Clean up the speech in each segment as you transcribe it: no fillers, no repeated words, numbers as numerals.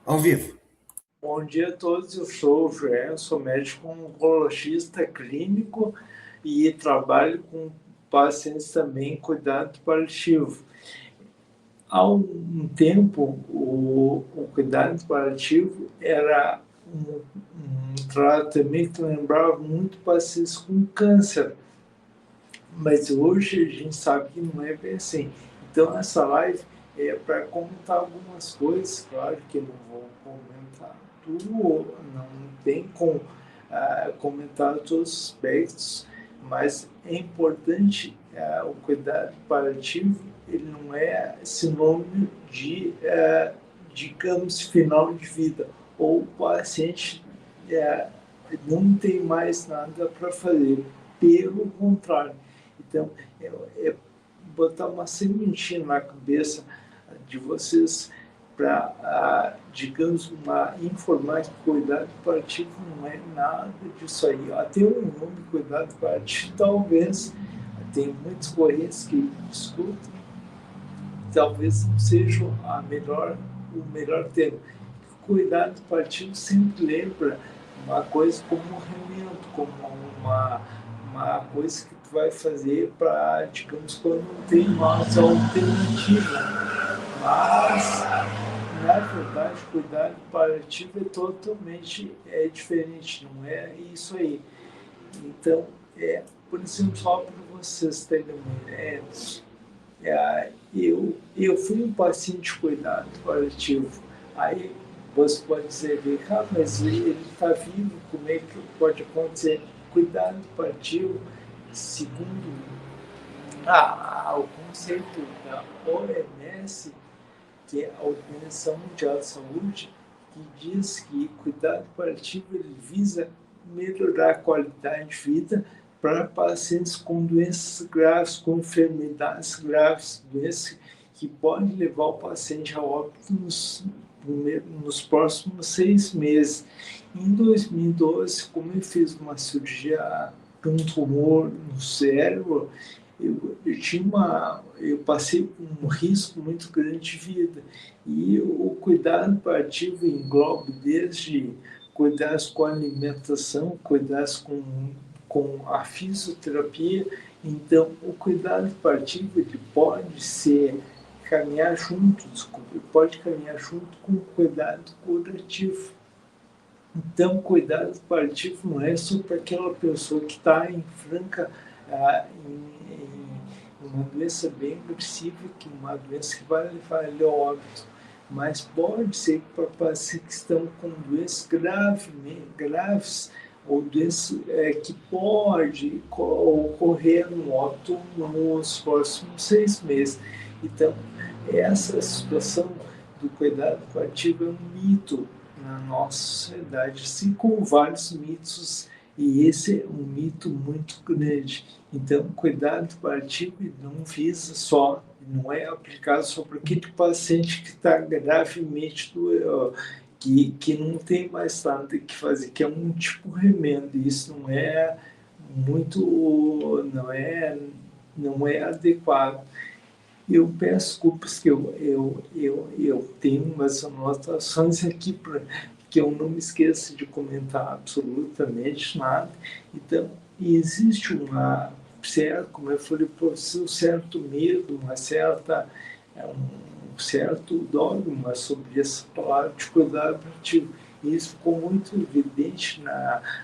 Ao vivo. Bom dia a todos, eu sou o Joé, sou médico oncologista clínico e trabalho com pacientes também em cuidado paliativo. Há um tempo, o cuidado paliativo era um tratamento que lembrava muito pacientes com câncer, mas hoje a gente sabe que não é bem assim. Então, essa live é para comentar algumas coisas, claro que eu não vou comentar tudo, não tem como comentar todos os aspectos, mas é importante o cuidado paliativo, ele não é sinônimo de, digamos, final de vida, ou o paciente não tem mais nada para fazer, pelo contrário. Então, é botar uma sementinha na cabeça de vocês para, digamos, informar que cuidado paliativo não é nada disso aí. Até o nome cuidado paliativo, talvez, tem muitos correntes que discutem, talvez não seja o melhor termo. Cuidado paliativo sempre lembra uma coisa como um remédio, como uma coisa que tu vai fazer para, digamos, quando não tem mais alternativa. Mas, na verdade, cuidado paliativo é totalmente diferente, não é isso aí. Então, por exemplo, só para vocês terem uma ideia, eu fui um paciente de cuidado paliativo. Aí você pode dizer, mas ele está vivo, como é que pode acontecer? Cuidado paliativo, segundo o conceito da OMS, que é a Organização Mundial de Saúde, que diz que cuidado paliativo ele visa melhorar a qualidade de vida para pacientes com doenças graves, com enfermidades graves, doenças que podem levar o paciente a óbito nos próximos 6 meses. Em 2012, como eu fiz uma cirurgia de um tumor no cérebro, eu passei por um risco muito grande de vida. E o cuidado paliativo engloba desde cuidados com a alimentação, cuidados com a fisioterapia. Então, o cuidado paliativo ele pode ser caminhar junto, pode caminhar junto com o cuidado curativo. Então, cuidado paliativo não é só para aquela pessoa que está em franca, em uma doença bem agressiva, que uma doença que vai levar ele ao óbito, mas pode ser para pacientes que estão com doenças graves ou doenças que pode ocorrer no óbito nos próximos 6 meses. Então, essa situação do cuidado paliativo é um mito na nossa sociedade, assim como vários mitos, e esse é um mito muito grande. Então, cuidado paliativo não visa só, não é aplicado só para aquele paciente que está gravemente doente, que não tem mais nada que fazer, que é um tipo remendo. Isso não é muito, não é adequado. Eu peço desculpas que eu tenho umas anotações aqui para que eu não me esqueça de comentar absolutamente nada. Então, existe uma certa, como eu falei para você, um certo medo, um certo dogma sobre essa palavra de cuidado paliativo. E isso ficou muito evidente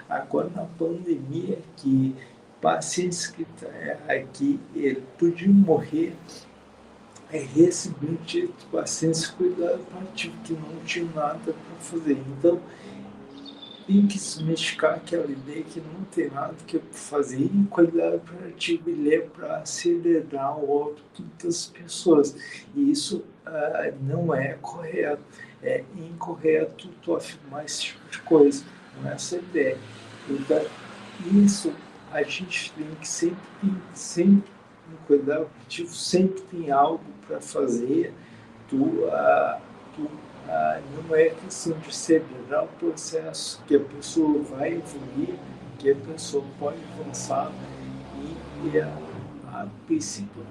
agora na pandemia, que pacientes que podiam morrer recebi um título de pacientes cuidado paliativo que não tinha nada para fazer. Então, tem que desmistificar aquela ideia que não tem nada que fazer e cuidado paliativo ele é para acelerar o óbito das pessoas. E isso não é correto. É incorreto tu afirmar esse tipo de coisa. Não é essa a ideia. Então, isso a gente tem que sempre no cuidado paliativo sempre tem algo para fazer. Não é questão de acelerar o processo, que a pessoa vai evoluir, que a pessoa pode avançar e a princípio,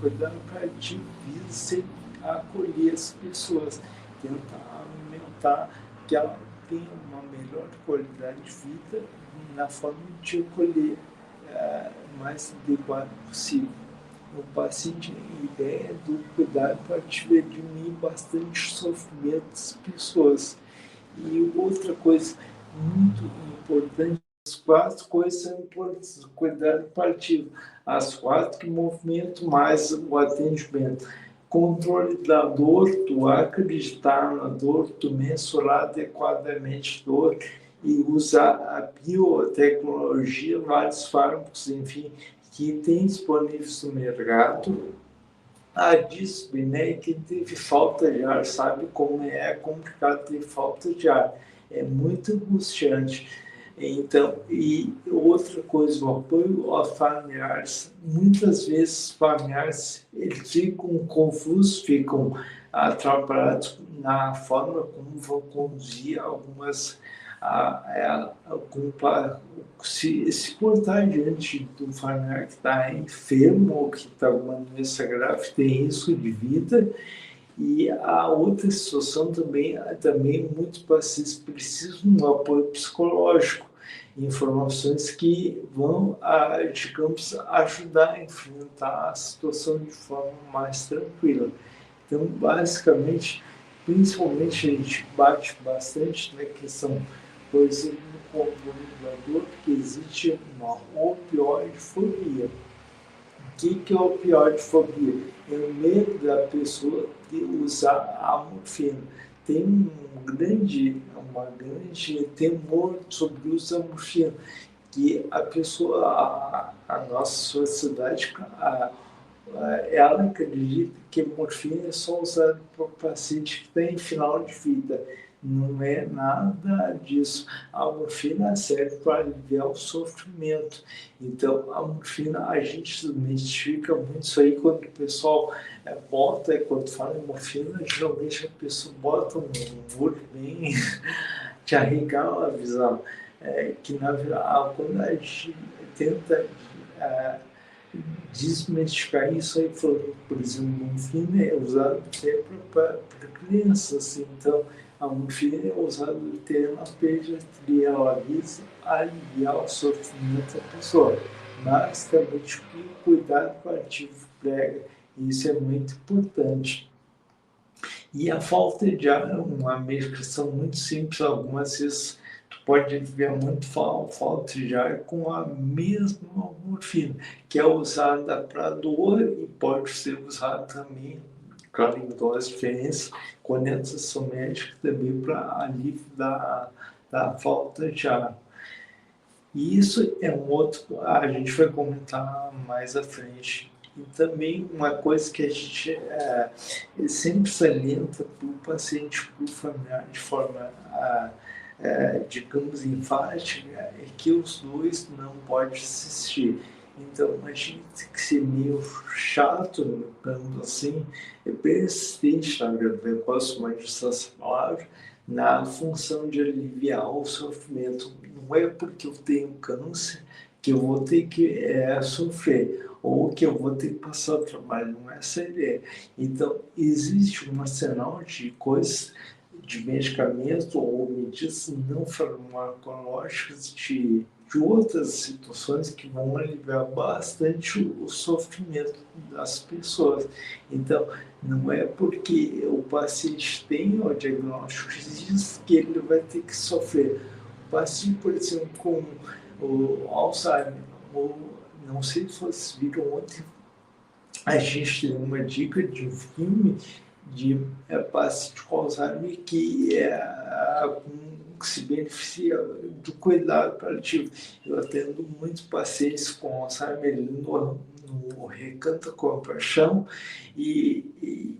cuidado paliativo visa sempre acolher as pessoas, tentar tentar que ela tenha uma melhor qualidade de vida na forma de acolher o mais adequado possível. O paciente, a ideia do cuidado para diminuir bastante o sofrimento das pessoas. E outra coisa muito importante, as 4 coisas são importantes, o cuidado paliativo, as 4 que movimentam mais o atendimento. Controle da dor, tu acreditar na dor, tu mensurar adequadamente a dor e usar a biotecnologia, vários fármacos, enfim, que tem disponíveis no mercado. A dispneia, quem teve falta de ar sabe como é complicado ter falta de ar. É muito angustiante. Então, e outra coisa, o apoio aos familiares. Muitas vezes os familiares eles ficam confusos, ficam atrapalhados na forma como vão conduzir algumas se portar diante do familiar que está enfermo ou que está com uma doença grave, tem risco de vida. E a outra situação também muitos pacientes precisam de um apoio psicológico, informações que vão, digamos, ajudar a enfrentar a situação de forma mais tranquila. Então, basicamente, principalmente a gente bate bastante na questão, por exemplo, no comunicador, que existe uma opioidofobia. O que é opioidofobia? É o medo da pessoa de usar a morfina. Tem uma grande temor sobre o uso da morfina, que a pessoa, a nossa sociedade, ela acredita que a morfina é só usada por paciente que está em final de vida. Não é nada disso. A morfina serve para aliviar o sofrimento. Então, a morfina, a gente desmistifica muito isso aí quando o pessoal quando fala em morfina, geralmente a pessoa bota um olho bem de arregar a visão. Que na verdade, quando a gente tenta desmistificar isso aí, por exemplo, a morfina é usada sempre para crianças, assim, então a morfina é usada até na pediatria, ela visa aliviar o sofrimento da pessoa, mas também o cuidado paliativo prega, isso é muito importante. E a falta de ar é uma medicação muito simples, algumas vezes tu pode ver muito falta de ar com a mesma morfina, que é usada para dor e pode ser usada também, claro, em doses diferentes, com orientação médica também para alívio da falta de ar. E isso é um outro, a gente vai comentar mais à frente. E também uma coisa que a gente sempre salienta para o paciente, para o familiar, de forma, digamos, enfática, é que os dois não podem assistir. Então, a gente tem que ser meio chato, digamos assim, persistente, na verdade, eu gosto mais dessa palavra, na função de aliviar o sofrimento. Não é porque eu tenho câncer que eu vou ter que sofrer, ou que eu vou ter que passar trabalho, não é essa a ideia. Então, existe um arsenal de coisas, de medicamentos ou medidas não farmacológicas de outras situações que vão aliviar bastante o sofrimento das pessoas. Então, não é porque o paciente tem o diagnóstico diz que ele vai ter que sofrer. O paciente, por exemplo, com o Alzheimer, ou não sei se vocês viram ontem, a gente tem uma dica de um filme de paciente com Alzheimer que se beneficia do cuidado paliativo. Eu atendo muitos pacientes com Alzheimer no Recanto com a Paixão e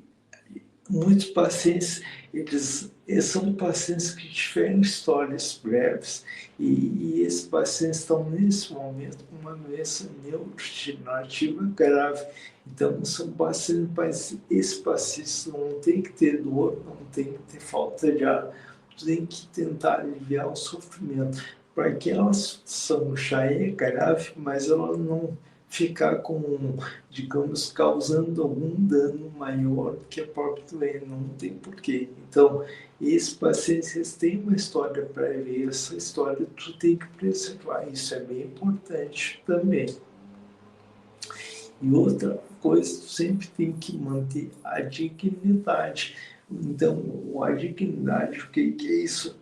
muitos pacientes, eles são pacientes que tiveram histórias breves e esses pacientes estão nesse momento com uma doença neurodegenerativa grave. Então, são pacientes, mas esses pacientes não tem que ter dor, não tem que ter falta de ar, tem que tentar aliviar o sofrimento. Para que elas são já é grave, mas ela ficar digamos, causando algum dano maior que a própria doença, não tem porquê. Então, esses pacientes eles têm uma história prévia, e essa história tu tem que preservar, isso é bem importante também. E outra coisa, tu sempre tem que manter a dignidade. Então, a dignidade, o que é isso?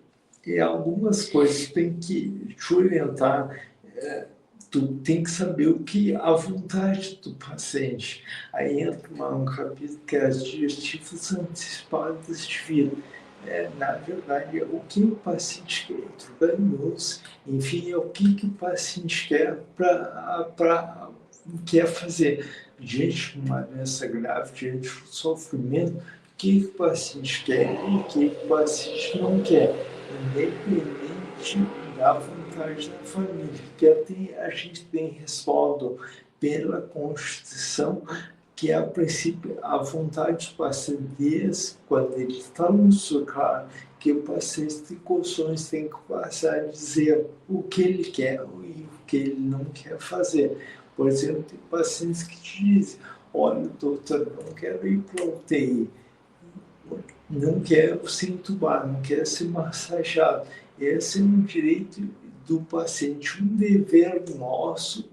É algumas coisas, tu tem que te orientar, tu tem que saber o que é a vontade do paciente. Aí entra um capítulo que é as diretivas antecipadas de vida. Na verdade, é o que o paciente quer, ganhos, enfim, é o que o paciente quer quer fazer. Diante de uma doença grave, diante do sofrimento, o que o paciente quer e o que o paciente não quer, independente da vontade da família, que a gente tem respaldo pela Constituição, que a princípio a vontade do paciente, quando ele está no claro, que o paciente tem condições, tem que passar a dizer o que ele quer e o que ele não quer fazer. Por exemplo, tem pacientes que te dizem, olha, doutor, não quero ir para o UTI, não quero ser entubado, não quero ser massageado. Esse é um direito do paciente, um dever nosso,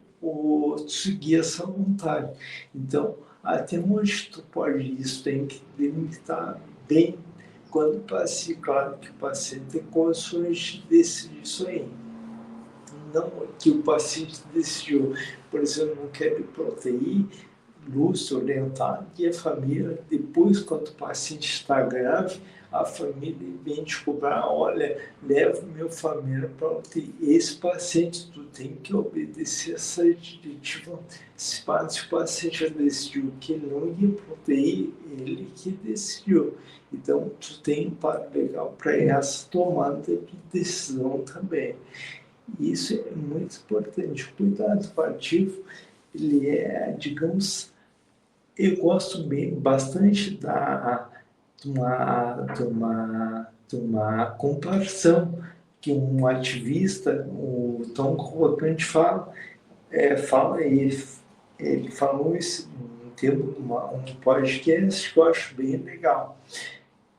seguir essa vontade. Então, até onde tu pode isso, tem que delimitar bem quando o paciente, claro que o paciente tem condições de decidir isso aí. Não que o paciente decidiu, por exemplo, não quero ir para UTI, lúcido, orientado, e a família, depois, quando o paciente está grave, a família vem te cobrar, olha, leva meu família para UTI. Esse paciente, tu tem que obedecer essa diretiva. Se o paciente já decidiu que ele não ia para UTI, ele que decidiu. Então, tu tem um par legal para essa tomada de decisão também. Isso é muito importante. O cuidado paliativo, ele é, digamos, eu gosto bastante de uma comparação que um ativista, o Tom Cavalcante, ele falou isso no tempo de um podcast que eu acho bem legal,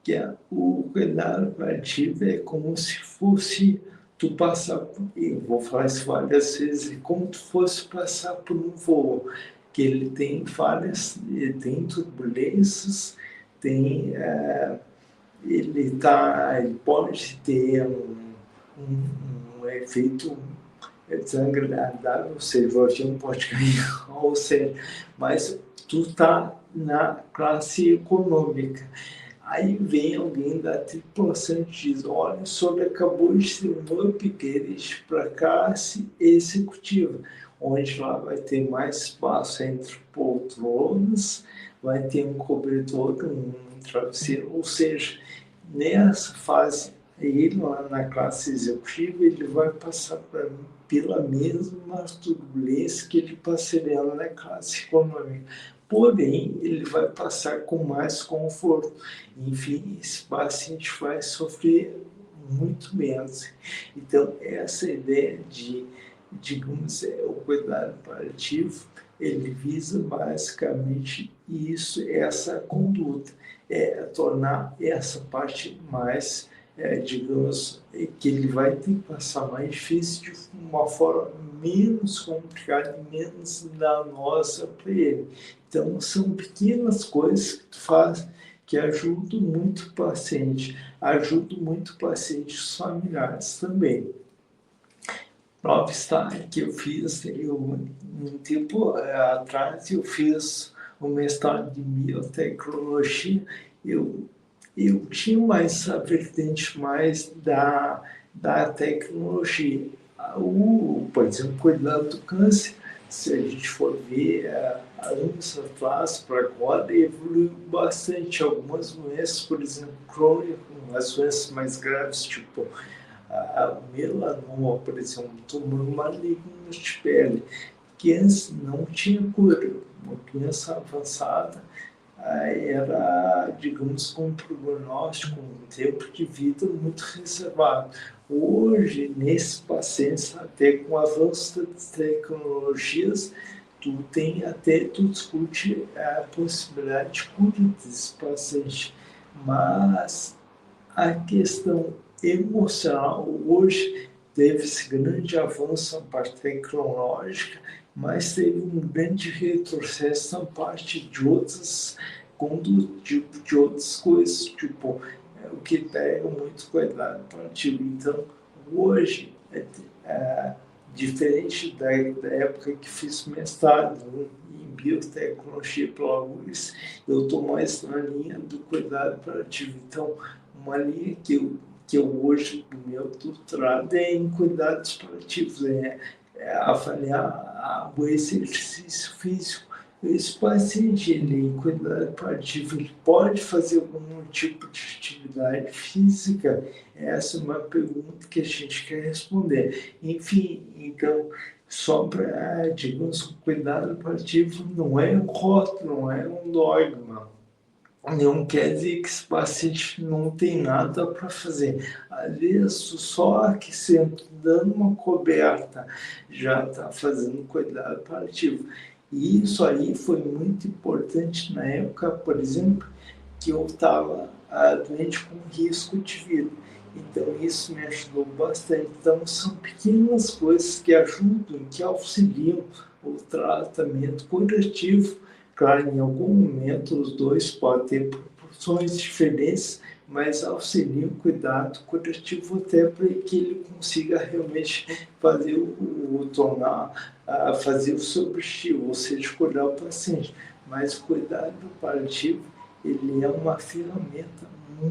que é o cuidado paliativo é como se fosse tu passar por, eu vou falar isso várias vezes, como tu fosse passar por um voo, que ele tem tem turbulências, ele pode ter um efeito desagradável, ou seja, o avião pode cair, ou seja, mas tu está na classe econômica. Aí vem alguém da tripulação e diz, olha, o senhor acabou de ter um upgrade para a classe executiva, onde lá vai ter mais espaço entre poltronas, vai ter um cobertor, um travesseiro, ou seja, nessa fase, ele lá na classe executiva, ele vai passar pela mesma turbulência que ele passaria na classe econômica. Porém, ele vai passar com mais conforto. Enfim, esse paciente vai sofrer muito menos. Então, essa ideia digamos, o cuidado paliativo, ele visa basicamente isso, essa conduta, tornar essa parte mais, digamos, que ele vai ter que passar mais difícil de uma forma menos complicada e menos danosa para ele. Então, são pequenas coisas que tu faz que ajudam muito o paciente, ajudam muito o paciente e os familiares também. Prova está que eu fiz, um tempo atrás, eu fiz um mestrado de biotecnologia, eu tinha mais a vertente mais da tecnologia. Por exemplo, cuidado do câncer, se a gente for ver há anos atrás para agora, evoluiu bastante. Algumas doenças, por exemplo, crônicas, as doenças mais graves, tipo a melanoma, por exemplo, um tumor maligno de pele, que antes não tinha cura, uma doença avançada, era, digamos, com um prognóstico, um tempo de vida muito reservado. Hoje, nesses pacientes, até com o avanço das tecnologias, tu discute a possibilidade de cura desse paciente, mas a questão emocional hoje teve esse grande avanço na parte tecnológica, mas teve um grande retrocesso na parte de outras de outras coisas, tipo o que pega muito cuidado paliativo. Então, hoje, diferente da época que fiz mestrado em biotecnologia pela UFRGS, eu estou mais na linha do cuidado paliativo. Então, uma linha que eu hoje, no meu doutorado, é em cuidados paliativos, avaliar o exercício físico. Esse paciente, ele em cuidado paliativo, ele pode fazer algum tipo de atividade física? Essa é uma pergunta que a gente quer responder. Enfim, então, só para, digamos, o cuidado paliativo não é um rótulo, não é um dogma. Não quer dizer que esse paciente não tem nada para fazer. Às vezes, só aquecendo, dando uma coberta, já está fazendo cuidado paliativo. E isso aí foi muito importante na época, por exemplo, que eu estava doente com risco de vida. Então, isso me ajudou bastante. Então, são pequenas coisas que ajudam, que auxiliam o tratamento curativo. Claro, em algum momento os dois podem ter proporções diferentes, mas auxiliam o cuidado curativo até para que ele consiga realmente fazer fazer o seu objetivo, ou seja, cuidar o paciente. Mas o cuidado paliativo, ele é uma ferramenta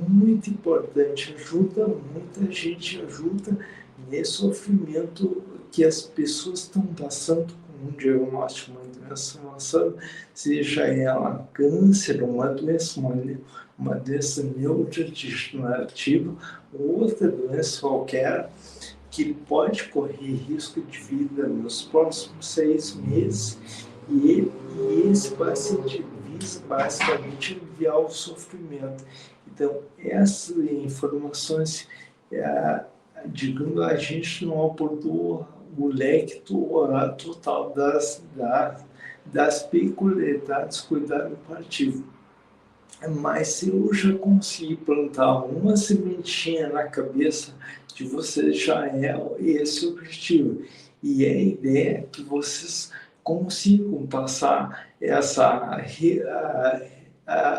muito importante, ajuda muita gente, ajuda nesse sofrimento que as pessoas estão passando com um diagnóstico, uma doença avançada, seja ela câncer, uma doença neurodegenerativa, ou outra doença qualquer, que ele pode correr risco de vida nos próximos 6 meses, e esse paciente visa basicamente aliviar o sofrimento. Então, essas informações, digamos, a gente não abordou o leque total das peculiaridades do cuidado paliativo. Mas se eu já conseguir plantar uma sementinha na cabeça de vocês, já é esse o objetivo. E a ideia é que vocês consigam passar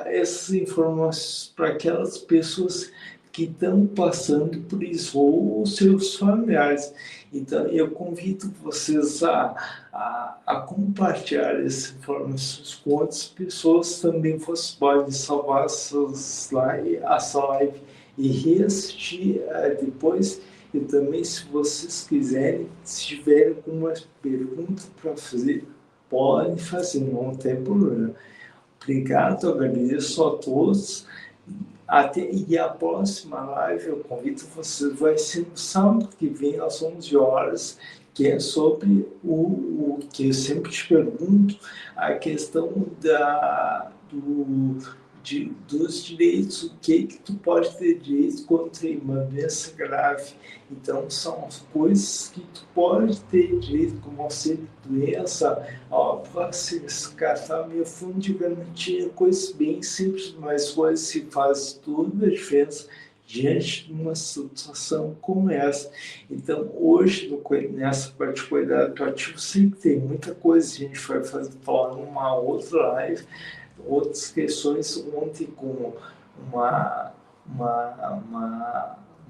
essas informações para aquelas pessoas que estão passando por isso, ou os seus familiares. Então, eu convido vocês a compartilhar essas informações com outras pessoas. Também vocês podem salvar a sua live e reassistir depois. E também, se vocês quiserem, se tiverem alguma pergunta para fazer, podem fazer, não tem problema. Obrigado, agradeço a todos. E a próxima live, eu convido vocês, vai ser no sábado que vem, às 11 horas, que é sobre o que eu sempre te pergunto, a questão dos direitos, o que tu pode ter direito contra uma doença grave. Então, são as coisas que tu pode ter direito, como auxílio de doença, você descartar meu fundo de garantia, coisas bem simples, mas coisas que fazem toda a diferença diante de uma situação como essa. Então, hoje, nessa parte de cuidado paliativo, sempre tem muita coisa, a gente vai falar numa outra live, outras questões. Ontem, com uma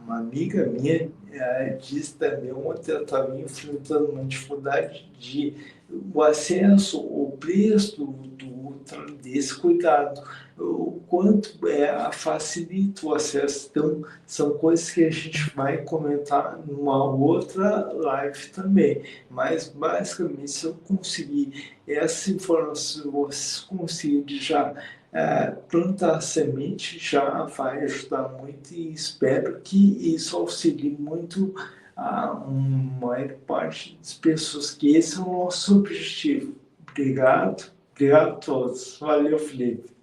amiga minha, disse também, ontem ela estava enfrentando uma dificuldade de o acesso, o preço desse cuidado, o quanto facilita o acesso. Então, são coisas que a gente vai comentar numa outra live também. Mas, basicamente, se eu conseguir essa informação, vocês conseguirem já plantar semente, já vai ajudar muito, e espero que isso auxilie muito a maior parte das pessoas, que esse é o nosso objetivo. Obrigado a todos. Valeu, Felipe.